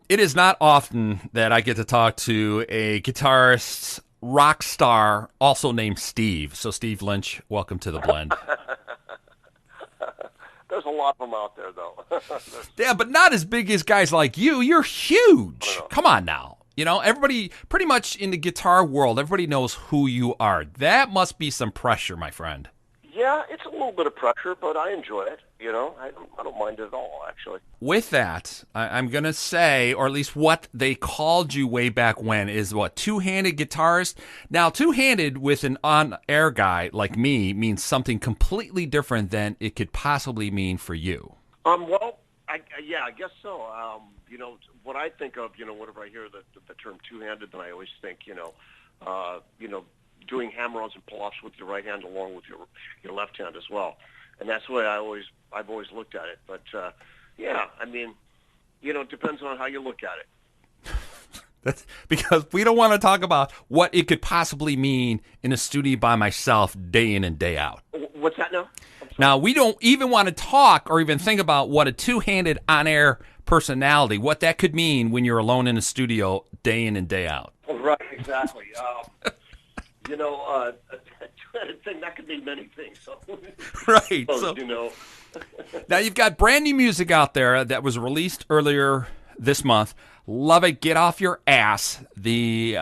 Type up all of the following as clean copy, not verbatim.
It is not often that I get to talk to a guitarist, rock star, also named Steve. So, Steve Lynch, welcome to the blend. There's a lot of them out there, though. Yeah, but not as big as guys like you. You're I don't huge. know. Come on now. You know, everybody, pretty much in the guitar world, everybody knows who you are. That must be some pressure, my friend. Yeah, it's a little bit of pressure, but I enjoy it. I don't mind it at all, actually. With that, I'm going to say, or at least what they called you way back when, is what? Two-handed guitarist? Now, two-handed with an on-air guy like me means something completely different than it could possibly mean for you. Well, yeah, I guess so. What I think of, whenever I hear the term two-handed, then I always think, uh, you know, doing hammer-ons and pull-offs with your right hand along with your left hand as well, and that's the way I've always looked at it. But yeah, I mean, it depends on how you look at it. That's because we don't want to talk about what it could possibly mean in a studio by myself day in and day out. What's that now? I'm sorry. Now, we don't even want to talk or even think about what a two-handed on-air personality, what that could mean when you're alone in a studio day in and day out. Right, exactly. A two-headed thing that could mean many things. So, Right. suppose, So now you've got brand new music out there that was released earlier this month. Love it. Get off your ass. The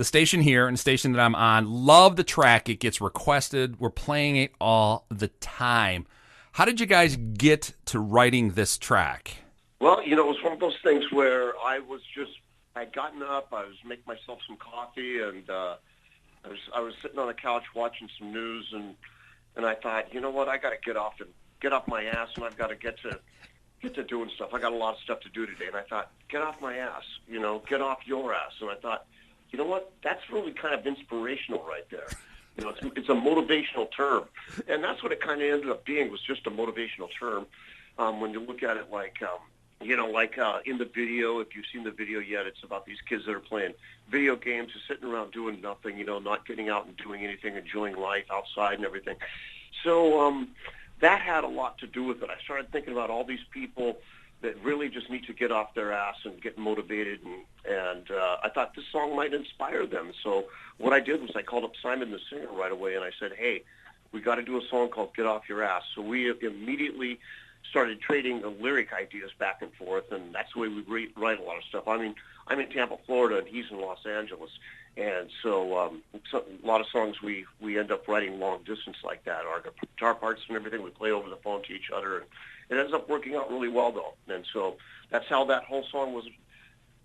station here and the station that I'm on. Love the track. It gets requested. We're playing it all the time. How did you guys get to writing this track? Well, it was one of those things where I'd gotten up, I was making myself some coffee, and I was sitting on the couch watching some news, and I thought, you know what, I got to get off my ass, and I've got to get to doing stuff. I got a lot of stuff to do today, and I thought, get off my ass, get off your ass, and I thought, you know what, that's really kind of inspirational right there. It's a motivational term, and that's what it kind of ended up being, was just a motivational term. When you look at it in the video, if you've seen the video yet, it's about these kids that are playing video games, just sitting around doing nothing, not getting out and doing anything, enjoying life outside and everything. So that had a lot to do with it. I started thinking about all these people that really just need to get off their ass and get motivated, and I thought this song might inspire them. So what I did was I called up Simon the singer right away, and I said, hey, we got to do a song called Get Off Your Ass. So we immediately started trading the lyric ideas back and forth, and that's the way we write a lot of stuff. I mean, I'm in Tampa, Florida, and he's in Los Angeles, and so a lot of songs we end up writing long distance like that. Our guitar parts and everything we play over the phone to each other, and it ends up working out really well, though. And so that's how that whole song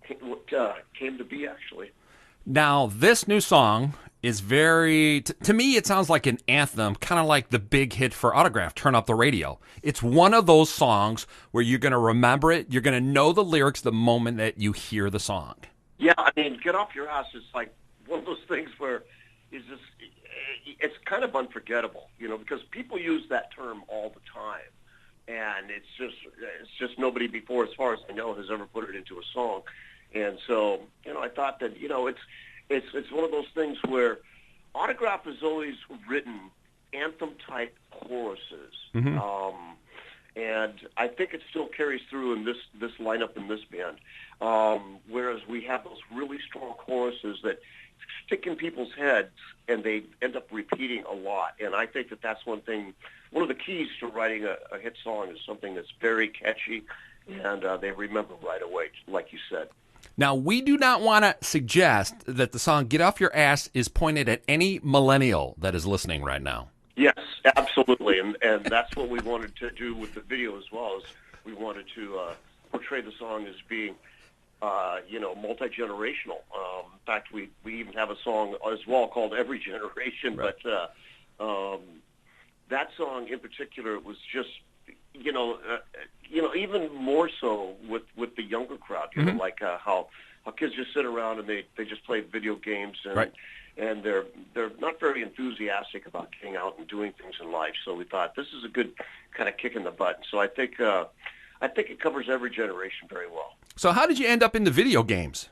came to be, actually. Now, this new song is to me, it sounds like an anthem, kind of like the big hit for Autograph, Turn Up the Radio. It's one of those songs where you're going to remember it. You're going to know the lyrics the moment that you hear the song. Yeah, I mean, Get Off Your Ass is like one of those things where it's kind of unforgettable, because people use that term all the time. And it's just nobody before, as far as I know, has ever put it into a song. And so, I thought that, it's one of those things where Autograph has always written anthem-type choruses. Mm-hmm. And I think it still carries through in this lineup in this band. Whereas we have those really strong choruses that stick in people's heads, and they end up repeating a lot. And I think that that's one of the keys to writing a hit song is something that's very catchy, and they remember right away, like you said. Now, we do not want to suggest that the song Get Off Your Ass is pointed at any millennial that is listening right now. Yes, absolutely, and that's what we wanted to do with the video as well. Is we wanted to portray the song as being, multi-generational. In fact, we even have a song as well called Every Generation, Right. but that song in particular was just, even more so with the younger crowd. Mm-hmm. Like how kids just sit around and they just play video games, and Right. and they're not very enthusiastic about getting out and doing things in life. So we thought this is a good kind of kick in the butt. So I think it covers every generation very well. So how did you end up in the video games?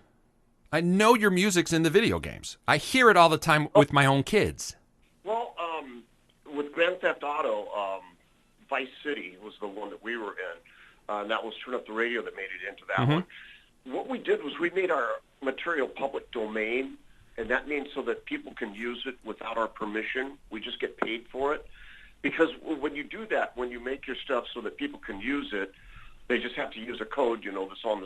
I know your music's in the video games. I hear it all the time with my own kids. Well, with Grand Theft Auto, Vice City was the one that we were in. And that was Turn Up the Radio that made it into that Mm-hmm. one. what we did was we made our material public domain, and that means so that people can use it without our permission. We just get paid for it. Because when you do that, when you make your stuff so that people can use it, they just have to use a code, that's on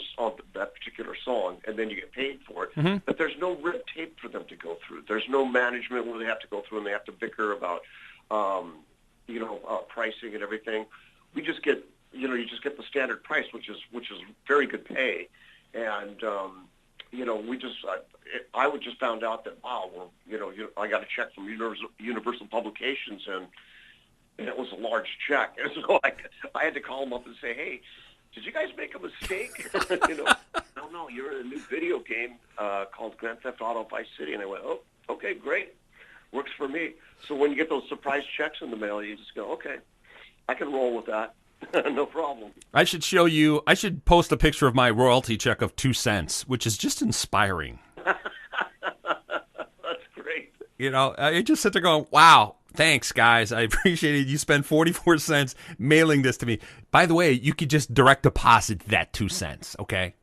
that particular song, and then you get paid for it. Mm-hmm. But there's no red tape for them to go through. There's no management where they have to go through and they have to bicker about, pricing and everything. We just get, you just get the standard price, which is very good pay, and I would just found out that I got a check from Universal Publications and it was a large check, and so I had to call them up and say, hey, did you guys make a mistake? No, you're in a new video game called Grand Theft Auto Vice City, and I went, oh, okay, great, works for me. So when you get those surprise checks in the mail, you just go, okay, I can roll with that. No problem. I should post a picture of my royalty check of 2 cents, which is just inspiring. That's great. I just sit there going, wow, thanks, guys. I appreciate it. You spent 44 cents mailing this to me. By the way, you could just direct deposit that 2 cents, okay?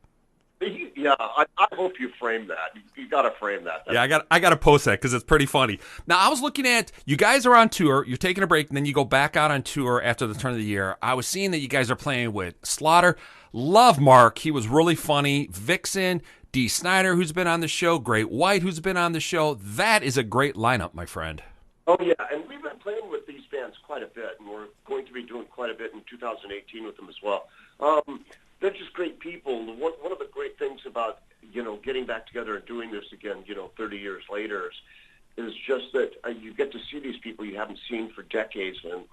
Yeah, I hope you frame that. You got to frame that. Yeah, I got to post that because it's pretty funny. Now, I was looking at, you guys are on tour, you're taking a break, and then you go back out on tour after the turn of the year. I was seeing that you guys are playing with Slaughter. Love Mark. He was really funny. Vixen, Dee Snider, who's been on the show, Great White, who's been on the show. That is a great lineup, my friend. Oh, yeah, and we've been playing with these bands quite a bit, and we're going to be doing quite a bit in 2018 with them as well. They're just great people. One of the great things about, getting back together and doing this again, 30 years later is just that you get to see these people you haven't seen for decades, and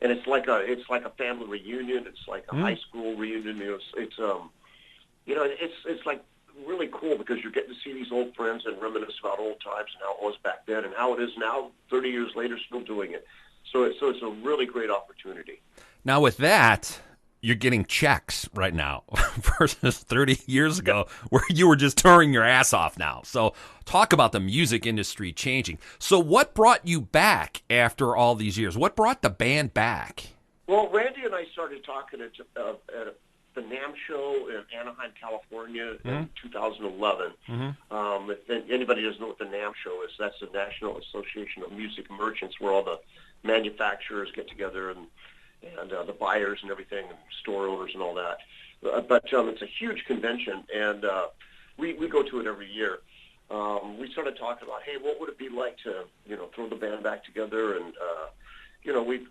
it's like a family reunion. It's like a high school reunion. It's like really cool because you're getting to see these old friends and reminisce about old times and how it was back then and how it is now, 30 years later, still doing it. So it's a really great opportunity. Now with that, you're getting checks right now versus 30 years ago where you were just touring your ass off now. So talk about the music industry changing. So what brought you back after all these years? What brought the band back? Well, Randy and I started talking at the NAMM show in Anaheim, California in 2011. Mm-hmm. If anybody doesn't know what the NAMM show is, that's the National Association of Music Merchants, where all the manufacturers get together and the buyers and everything, and store owners and all that. But it's a huge convention, and we go to it every year. We started talking about, hey, what would it be like to, throw the band back together? And,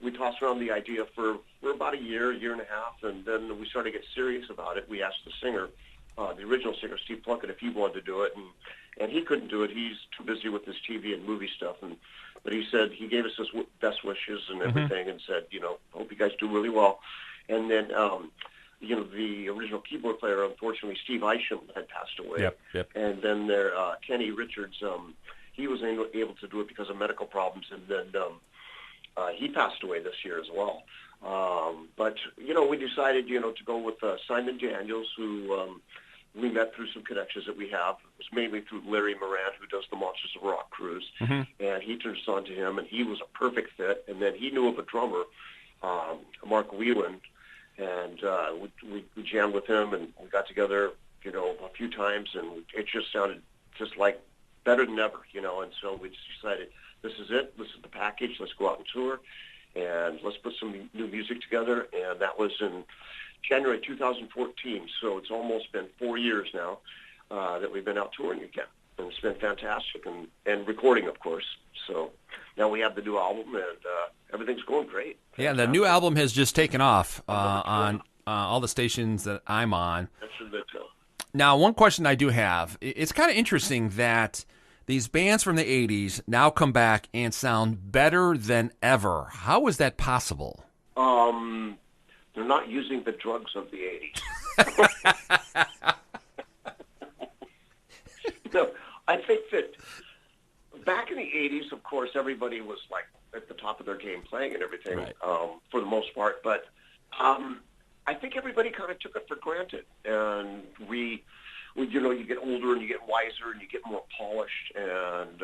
we tossed around the idea for about a year and a half, and then we started to get serious about it. We asked the singer, the original singer, Steve Plunkett, if he wanted to do it, and he couldn't do it. He's too busy with his TV and movie stuff, but he said he gave us his best wishes and everything, and said, hope you guys do really well. And then, the original keyboard player, unfortunately, Steve Isham, had passed away. Yep. And then Kenny Richards, he was able to do it because of medical problems, and then he passed away this year as well. But we decided, to go with Simon Daniels, who we met through some connections that we have. It was mainly through Larry Moran, who does the Monsters of Rock cruise. Mm-hmm. And he turned us on to him, and he was a perfect fit. And then he knew of a drummer, Mark Whelan, and we jammed with him, and we got together, a few times, and it just sounded just like better than ever, And so we just decided, this is it. This is the package. Let's go out and tour, and let's put some new music together. And that was in January 2014. So it's almost been 4 years now that we've been out touring again. And it's been fantastic, and recording, of course. So now we have the new album, and everything's going great. Fantastic. Yeah, the new album has just taken off on all the stations that I'm on. That's a good tell. Now, one question I do have, it's kind of interesting that these bands from the 80s now come back and sound better than ever. How is that possible? They're not using the drugs of the 80s. No, I think that back in the 80s, of course, everybody was like at the top of their game playing and everything, right, for the most part. But I think everybody kind of took it for granted. And you get older and you get wiser and you get more polished. And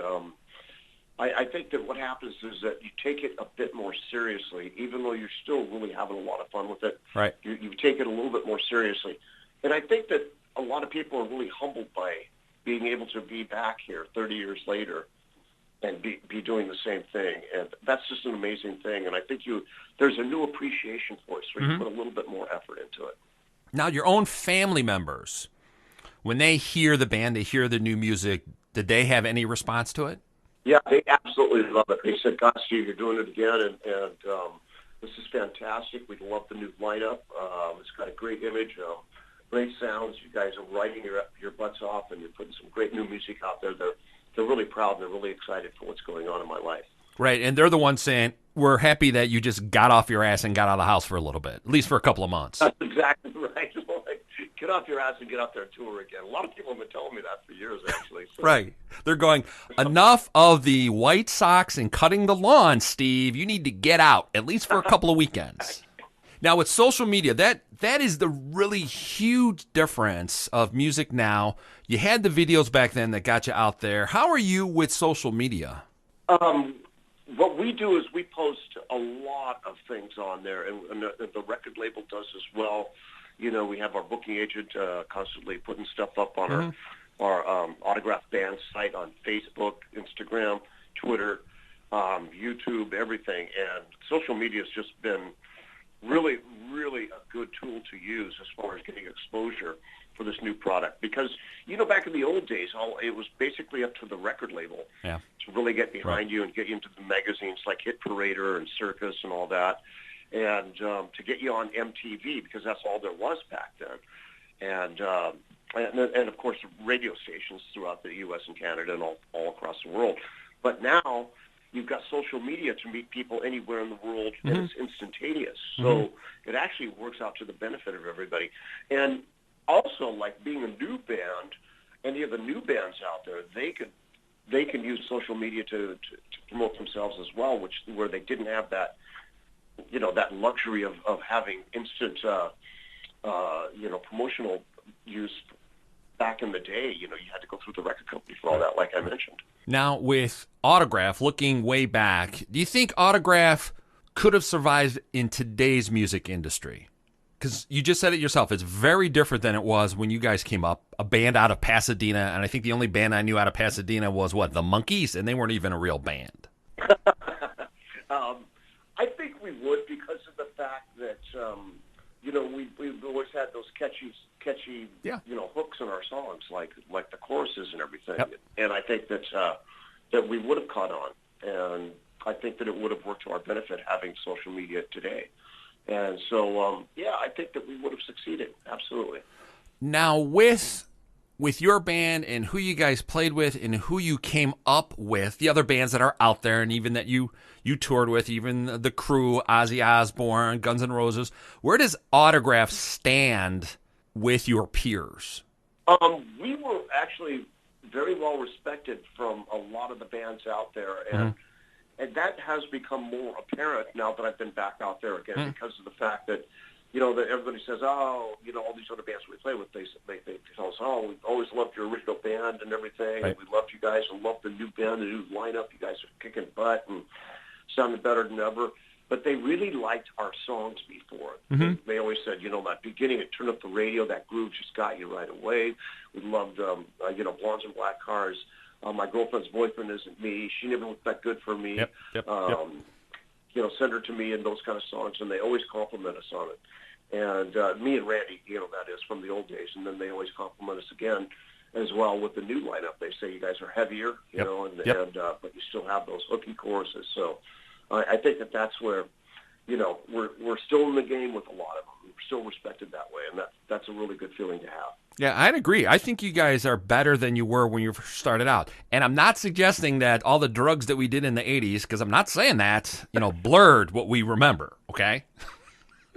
I think that what happens is that you take it a bit more seriously, even though you're still really having a lot of fun with it. Right. You take it a little bit more seriously. And I think that a lot of people are really humbled by being able to be back here 30 years later and be doing the same thing. And that's just an amazing thing. And I think there's a new appreciation for it, so you put a little bit more effort into it. Now, your own family members, when they hear the band, they hear the new music, did they have any response to it? Yeah, they absolutely love it. They said, "God, Steve, you're doing it again, and this is fantastic. We love the new lineup. It's got a great image, great sounds. You guys are writing your butts off, and you're putting some great new music out there. They're really proud, and they're really excited for what's going on in my life." Right, and they're the ones saying, we're happy that you just got off your ass and got out of the house for a little bit, at least for a couple of months. That's exactly right. Get off your ass and get out there and tour again. A lot of people have been telling me that for years, actually. So. Right. They're going, enough of the White Sox and cutting the lawn, Steve. You need to get out, at least for a couple of weekends. Now, with social media, that is the really huge difference of music now. You had the videos back then that got you out there. How are you with social media? What we do is we post a lot of things on there, and the record label does as well. You know, we have our booking agent constantly putting stuff up on our Autograph Band site on Facebook, Instagram, Twitter, YouTube, everything. And social media has just been really, really a good tool to use as far as getting exposure for this new product. Because, you know, back in the old days, it was basically up to the record label to really get behind you and get you into the magazines like Hit Parader and Circus and all that. And to get you on MTV, because that's all there was back then. And of course, radio stations throughout the U.S. and Canada and all across the world. But now you've got social media to meet people anywhere in the world, and it's instantaneous. So it actually works out to the benefit of everybody. And also, like being a new band, any of the new bands out there, they can use social media to promote themselves as well, where they didn't have that, you know, that luxury of having instant, promotional use back in the day. You know, you had to go through the record company for all that, like I mentioned. Now, with Autograph, looking way back, do you think Autograph could have survived in today's music industry? Because you just said it yourself, it's very different than it was when you guys came up, a band out of Pasadena, and I think the only band I knew out of Pasadena was, the Monkees, and they weren't even a real band. I think we would, because of the fact that, we've always had those catchy, hooks in our songs, like the choruses and everything. Yep. And I think that we would have caught on, and I think that it would have worked to our benefit having social media today. And so, I think that we would have succeeded. Absolutely. Now, with your band and who you guys played with and who you came up with, the other bands that are out there and even that you toured with, even the Crew, Ozzy Osbourne, Guns N' Roses, where does Autograph stand with your peers? We were actually very well respected from a lot of the bands out there, and that has become more apparent now that I've been back out there again, because of the fact that, that everybody says, all these other bands we play with, they tell us, we always loved your original band and everything, and we loved you guys and loved the new band, the new lineup. You guys are kicking butt and sounded better than ever. But they really liked our songs before. They always said, that beginning, it turned up the radio, that groove just got you right away. We loved, Blondes and Black Cars. My Girlfriend's Boyfriend Isn't Me. She Never Looked That Good for Me. Yep. Send Her to Me, and those kind of songs. And they always compliment us on it. And me and Randy, that is from the old days. And then they always compliment us again as well with the new lineup. They say you guys are heavier, but you still have those hooky choruses. So I think that's where, we're still in the game with a lot of them. We're still respected that way, and that's a really good feeling to have. Yeah, I'd agree. I think you guys are better than you were when you first started out. And I'm not suggesting that all the drugs that we did in the 80s, because I'm not saying that, blurred what we remember, okay?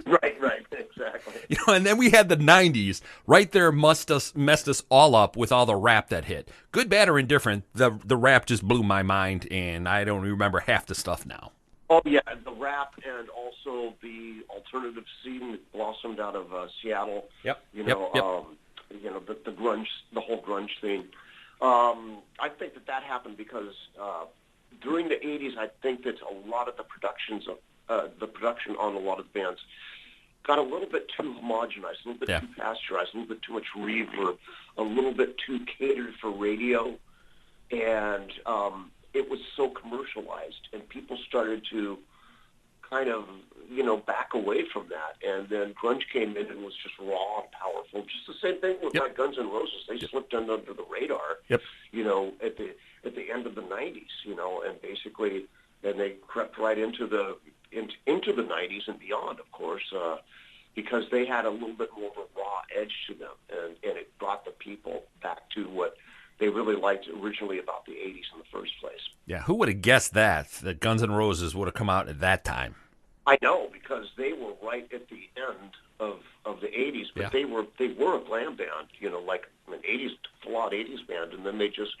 Right, exactly. And then we had the 90s. Right there messed us all up with all the rap that hit. Good, bad, or indifferent, the rap just blew my mind, and I don't remember half the stuff now. Oh, yeah, the rap and also the alternative scene that blossomed out of Seattle. Yep. The grunge, the whole grunge thing. I think that happened because during the 80s, I think that a lot of the production on a lot of the bands got a little bit too homogenized, a little bit too pasteurized, a little bit too much reverb, a little bit too catered for radio, and it was so commercialized, and people started to kind of, back away from that. And then grunge came in and was just raw and powerful. Just the same thing with like Guns N' Roses. They slipped under the radar, at the end of the 90s, and basically, and they crept right into the 90s and beyond, of course, because they had a little bit more of a raw edge to them, and it brought the people back to what they really liked originally about the 80s in the first place. Yeah, who would have guessed that Guns N' Roses would have come out at that time? I know, because they were right at the end of the 80s, but they were a glam band, like an 80s, full-out 80s band, and then they just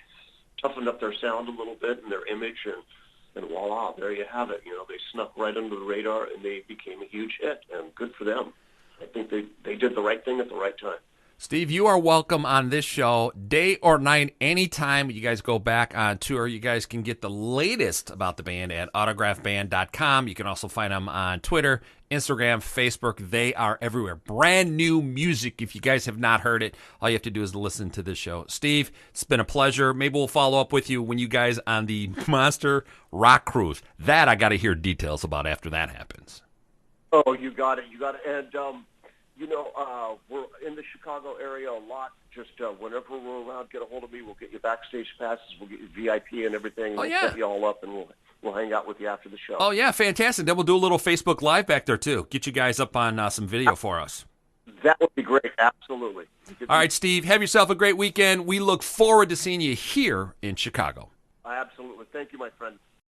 toughened up their sound a little bit and their image, and voila, there you have it. They snuck right under the radar, and they became a huge hit, and good for them. I think they did the right thing at the right time. Steve, you are welcome on this show, day or night, anytime you guys go back on tour. You guys can get the latest about the band at autographband.com. You can also find them on Twitter, Instagram, Facebook. They are everywhere. Brand new music. If you guys have not heard it, all you have to do is listen to this show. Steve, it's been a pleasure. Maybe we'll follow up with you when you guys on the Monster Rock Cruise. That I got to hear details about after that happens. Oh, you got it. And, we're in the Chicago area a lot. Just whenever we're around, get a hold of me. We'll get you backstage passes. We'll get you VIP and everything. We'll set you all up, and we'll hang out with you after the show. Oh, yeah, fantastic. Then we'll do a little Facebook Live back there, too. Get you guys up on some video for us. That would be great. Absolutely. All right, Steve, have yourself a great weekend. We look forward to seeing you here in Chicago. Absolutely. Thank you, my friend.